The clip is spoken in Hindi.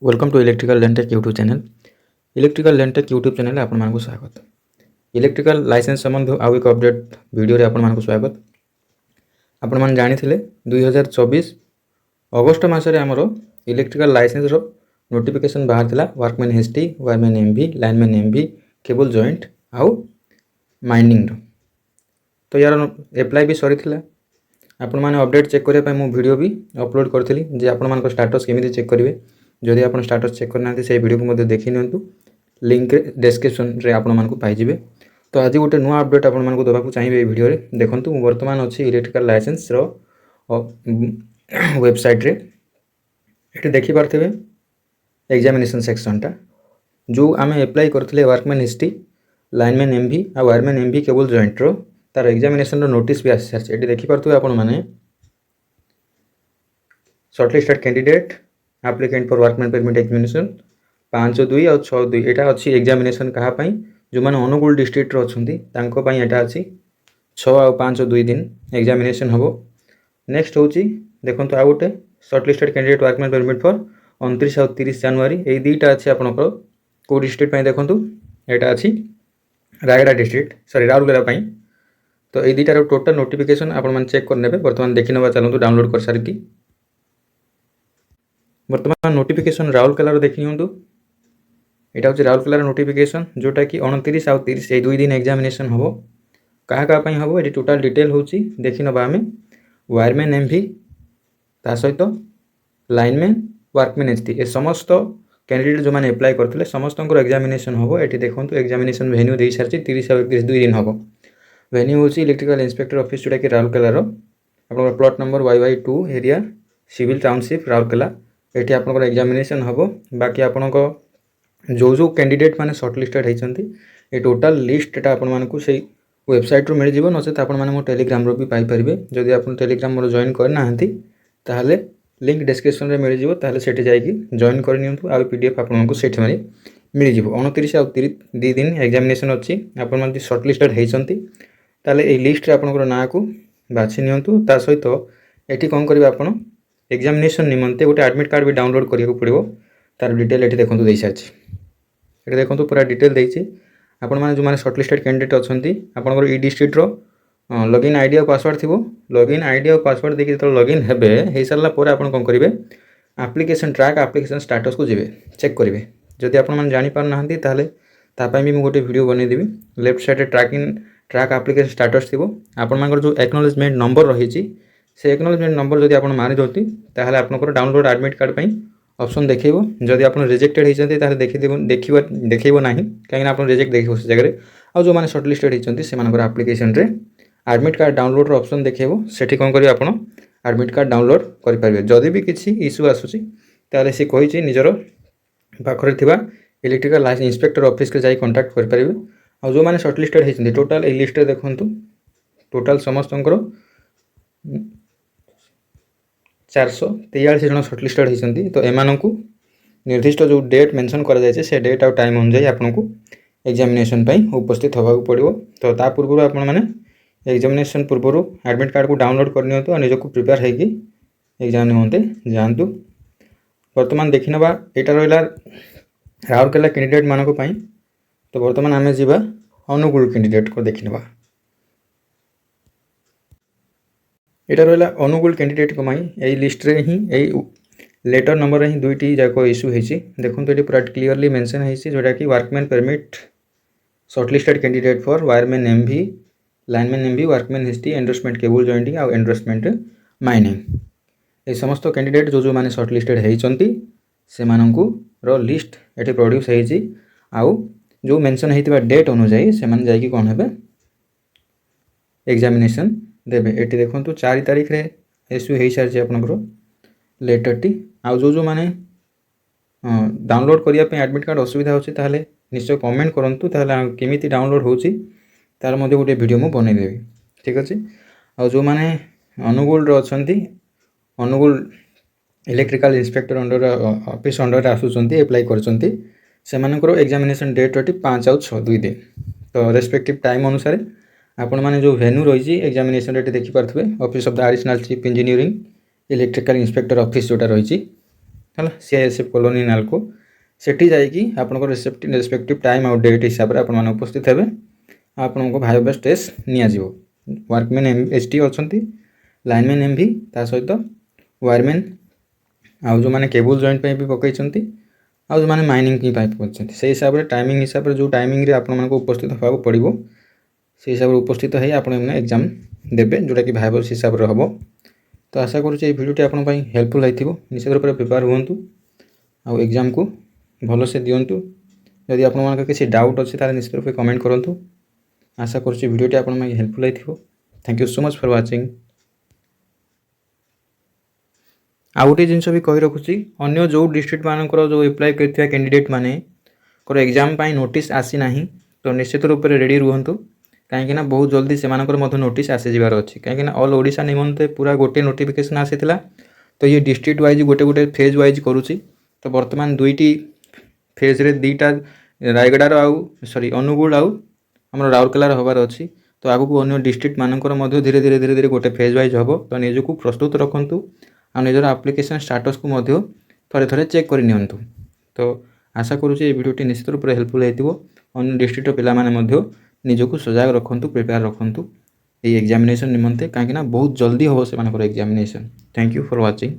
Welcome to electrical Lentech YouTube channel. Electrical Lentech YouTube channel आपको स्वागत। इलेक्ट्रिकल लाइसेंस संबंध आउ एक अपडेट वीडियो रे आपको स्वागत। आपण मैंने जानी 2024 अगस्ट मसरे आमर इलेक्ट्रिकल लाइसेंस नोटिफिकेशन बाहर था। Workman ST, wireman MV, lineman MV, cable joint आउ माइनिंग तो यार एप्लाई भी सरी था। आपण मैंने अपडेट चेक करने मु वीडियो भी अपलोड करी जे आपण स्टाटस केमी चेक करेंगे। जदि आप स्टाटस चेक करना से वीडियो को देखी नि लिंक डिस्क्रिप्शन रे आपको पाइबे। तो आज गोटे नुआ अपडेट आपको देवाक चाहिए वीडियो रे। देखंतु वर्तमान अच्छी इलेक्ट्रिकल लाइसेंस वेबसाइट रे ये देखी पारे एग्जामिनेशन सेक्शनटा जो आम एप्लाई करते वर्कमैन एसटी, लाइनमैन एमवी आ वायरमैन एमवी केबल जॉइंट रो तार एग्जामिनेशन नोटिस भी आसी सारी। ये देखी पारे आपण मैंने shortlisted candidate applicant for workman permit examination 5/2 और 6/2 यहाँ अच्छी एग्जामिनेशन कहाँपाई जो मैंने अनुगुल डिस्ट्रिक्ट अच्छा यहाँ अच्छी 6 और 5/2 दिन एग्जामिनेशन हम। नेक्स्ट हूँ देखो आ गोटे shortlisted candidate workman permit for 29 और 30 जनवरी ये दुईटा अच्छी आपंकर कौ डिस्ट्रिक्ट देखो यहाँ अच्छी रायगड़ा डिस्ट्रिक्ट सॉरी राउरकेला। तो ये दुईटार टोटल नोटिफिकेशन आप चेक करने बर्तमान देखी ना चलते डाउनलोड कर सारी। बर्तमान नोटिफिकेशन राउरकेला देखी हूँ यहाँ हूँ राउरकेलार नोटिफिकेशन जोटा कि 29 और 30 ये 2 दिन एग्जामिनेशन हम क्या हम ये टोटाल डिटेल हूँ देखी ना आम वायरमैन एमवी ता सहित लाइनमैन वर्कमैन एसटी ए समस्त कैंडिडेट जो मैंने एप्लाई करते समस्त एग्जामिनेशन हम। ये देखो एग्जामिनेशन वेन्यू दे सारी 30 और 31 2 दिन हम। वेन्यू हूँ इलेक्ट्रिकल इंस्पेक्टर ऑफिस जोटा कि राउरकेलार आप plot number YY2 area civil township Rourkela ये आपंकर एग्जामिनेशन हम। बाकी आपण जो जो कैंडिडेट माने शॉर्टलिस्टेड होती ये टोटाल लिस्टा आपको से वेबसाइट रू मिल जाए नचेत आप मो टेलीग्राम रो भी पाइपर। जदि आप टेलीग्राम मोर जॉइन करना ताहले लिंक डिस्क्रिप्शन रे मिल जाए सेठी जाइए जॉइन कर नियंतु आ PDF आपको से मिल जाए। 29 और 30 दिन एग्जामिनेशन अच्छी आप शॉर्टलिस्टेड होती ताले ये लिस्ट रे आपनकर ना को बाछि नियंतु। ता सहित एठी कोन करिवे आपण एग्जामिनेशन निमंते गोटे एडमिट कार्ड भी डाउनलोड करिया पड़ो। तार डिटेल ये देखो दे सारी ये देखो पूरा डिटेल देती आपण मैंने जो मैंने शॉर्टलिस्टेड कैंडिडेट अच्छी आपंकर ई डिस्ट्रिक्ट लॉगिन आईडी और पासवर्ड थी लॉगिन आईडी और पासवर्ड देखिए जो लॉगिन हो सारा कौन करेंगे एप्लिकेशन ट्रैक एप्लिकेशन स्टाटस को जीवे चेक करेंगे। जदि आपने जापर ना तापाई भी मुझे गोटे वीडियो बनईदेवी left side track application status थी आपर जो एक्नॉलेजमेंट नंबर रही से एक्नॉलेजमेंट नंबर जब आप मारी दिखती ताहले आपनकर डाउनलोड एडमिट कार्ड पर ऑप्शन देखो। जदि आप रिजेक्टेड होती देखो ना कहीं आप रिजेक्ट देखो से जगह आ जो मैंने शॉर्टलिस्टेड होती से एप्लिकेशन रे एडमिट कार्ड डाउनलोड ऑप्शन देखो सेठी कौन करेंगे आप एडमिट कार्ड डाउनलोड करेंगे। जदि भी किसी इश्यू आसूसी ताले सी कही निजर पाखरे थिबा इलेक्ट्रिकल लाइसेंस इंस्पेक्टर ऑफिस के जाई कांटेक्ट कर पारिबे। आ जो मैंने शॉर्टलिस्टेड होती टोटाल ए लिस्ट देखंतु टोटाल समस्त 443 जन शॉर्टलिस्टेड होती। तो एमानंकु निर्दिष्ट जो डेट मेंशन करा जायछे से डेट और टाइम अनुसार आपको एग्जामिनेशन पई उपस्थित होगा पड़ो। तो ता पूर्व आपण माने एग्जामिनेशन पूर्व एडमिट कार्ड को डाउनलोड कर नियंतु और निजको प्रिपेयर होगी एग्जाम निमंते जातु। बर्तमान देखी नवा यहाँ रहा राउरकेला कैंडिडेट मानक पई। तो बर्तमान आम जा अनुगुल कैंडिडेट को देखी नवा यहाँ रहा अनुगुल कैंडिडेट को यही लिस्ट रे ही यही लेटर नंबर ही दुईटी जाक इश्यू होती देखो ये पूरा क्लीयरली मेंशन होती जोटा कि workman permit shortlisted candidate for wireman MV, lineman MV, workman ST, endorsement cable jointing और एंडोर्समेंट माइनिंग ये समस्त कैंडिडेट जो जो मैंने शॉर्टलिस्टेड होती से लिस्ट ये प्रोड्यूस होती आउ जो मेंशन होता डेट अनुजाई से कौन है एग्जामिनेशन देवे। ये देखो 4 तारीख रे इश्यू हो सारी आपंकर लेटर टी आउ जो जो मैंने डाउनलोड करने एडमिट कार्ड असुविधा होची ताहले निश्चय कमेंट करूँ ताहले केमिति डाउनलोड होची तार मध्य गोटे वीडियो मु बनईदेवी ठीक अच्छे। आ जो मैंने अनुगुल अच्छी Angul electrical inspector under office under आसुँच एप्लाई कर एग्जामिनेशन डेट रही 5 और 6 2 दिन। तो रेस्पेक्टिव टाइम अनुसार आपण मैंने जो वेन्यू रही एग्जामिनेशन ये देखिपे office of the additional chief engineering electrical inspector office जोटा रही ହେଲା CISF କଲୋନି ନାଲକୋ ସେଠି ଯାଇକି ଆପଣଙ୍କର ରେସ୍ପେକ୍ଟିଭ୍ ଟାଇମ୍ ଆଉ ଡେଟ୍ ହିସାବରେ ଆପଣମାନେ ଉପସ୍ଥିତ ହେବେ ଆପଣଙ୍କ ଭାଇବା ଟେଷ୍ଟ ନିଆଯିବ ୱାର୍କମ୍ୟାନ୍ ST ଅଛନ୍ତି ଲାଇନମ୍ୟାନ୍ MV ତା ସହିତ ୱାରମ୍ୟାନ୍ ଆଉ ଯେଉଁମାନେ କେବୁଲ୍ ଜଏଣ୍ଟ ପାଇଁ ବି ପକାଇଛନ୍ତି ଆଉ ଯେଉଁମାନେ ମାଇନିଂ ପାଇଁ ପକାଇଛନ୍ତି ସେଇ ହିସାବରେ ଟାଇମିଂ ହିସାବରେ ଯେଉଁ ଟାଇମିଂରେ ଆପଣମାନଙ୍କୁ ଉପସ୍ଥିତ ହେବାକୁ ପଡ଼ିବ ସେଇ ହିସାବରେ ଉପସ୍ଥିତ ହେଇ ଆପଣମାନେ ଏକ୍ଜାମ୍ ଦେବେ ଯେଉଁଟାକି ଭାଇଭା ହିସାବରେ ହେବ ତ ଆଶା କରୁଛି এই ଭିଡ଼ିଓଟି ଆପଣଙ୍କ ପାଇଁ ହେଲ୍ପଫୁଲ୍ ହେଇଥିବ ନିଶ୍ଚିତ ରୂପରେ ପ୍ରିପେୟାର ହୁଅନ୍ତୁ ଆଉ ଏକ୍ଜାମ୍କୁ ଭଲସେ ଦିଅନ୍ତୁ ଯଦି ଆପଣମାନଙ୍କର କିଛି ଡାଉଟ୍ ଅଛି ତାହେଲେ ନିଶ୍ଚିତ ରୂପେ କମେଣ୍ଟ କରନ୍ତୁ ଆଶା କରୁଛି ଭିଡ଼ିଓଟି ଆପଣଙ୍କ ପାଇଁ ହେଲ୍ପଫୁଲ୍ ହେଇଥିବ thank you so much for watching ଆଉ ଗୋଟିଏ ଜିନିଷ ବି କହି ରଖୁଛି ଅନ୍ୟ ଯେଉଁ ଡିଷ୍ଟ୍ରିକ୍ଟମାନଙ୍କର ଯେଉଁ ଆପ୍ଲାଏ କରିଥିବା କ୍ୟାଣ୍ଡିଡେଟ୍ମାନଙ୍କର ଏକ୍ଜାମ୍ ପାଇଁ ନୋଟିସ୍ ଆସିନାହିଁ ତ ନିଶ୍ଚିତ ରୂପରେ ରେଡ଼ି ରୁହନ୍ତୁ କାହିଁକିନା ବହୁତ ଜଲ୍ଦି ସେମାନଙ୍କର ମଧ୍ୟ ନୋଟିସ୍ ଆସିଯିବାର ଅଛି କାହିଁକିନା ଅଲ୍ ଓଡ଼ିଶା ନିମନ୍ତେ ପୁରା ଗୋଟିଏ ନୋଟିଫିକେସନ୍ ଆସିଥିଲା ତ ଇଏ ଡିଷ୍ଟ୍ରିକ୍ଟ ୱାଇଜ୍ ଗୋଟେ ଫେଜ୍ ୱାଇଜ୍ କରୁଛି ତ ବର୍ତ୍ତମାନ ଦୁଇଟି ଫେଜ୍ରେ ଦୁଇଟା ରାୟଗଡ଼ାର ଆଉ ଅନୁଗୁଳ ଆଉ ଆମର ରାଉରକେଲାର ହେବାର ଅଛି ତ ଆଗକୁ ଅନ୍ୟ ଡିଷ୍ଟ୍ରିକ୍ଟମାନଙ୍କର ମଧ୍ୟ ଧୀରେ ଧୀରେ ଗୋଟେ ଫେଜ୍ ୱାଇଜ୍ ହେବ ତ ନିଜକୁ ପ୍ରସ୍ତୁତ ରଖନ୍ତୁ ଆଉ ନିଜର ଆପ୍ଲିକେସନ୍ ଷ୍ଟାଟସ୍କୁ ମଧ୍ୟ ଥରେ ଚେକ୍ କରି ନିଅନ୍ତୁ ତ ଆଶା କରୁଛି এই ଭିଡ଼ିଓଟି ନିଶ୍ଚିତ ରୂପରେ ହେଲ୍ପଫୁଲ୍ ହେଇଥିବ ଅନ୍ୟ ଡିଷ୍ଟ୍ରିକ୍ଟର ପିଲାମାନେ ମଧ୍ୟ ନିଜକୁ ସଜାଗ ରଖନ୍ତୁ ପ୍ରିପେୟାର ରଖନ୍ତୁ এই ଏକ୍ଜାମିନେସନ୍ ନିମନ୍ତେ କାହିଁକିନା ବହୁତ ଜଲ୍ଦି ହେବ ସେମାନଙ୍କର examination thank you for watching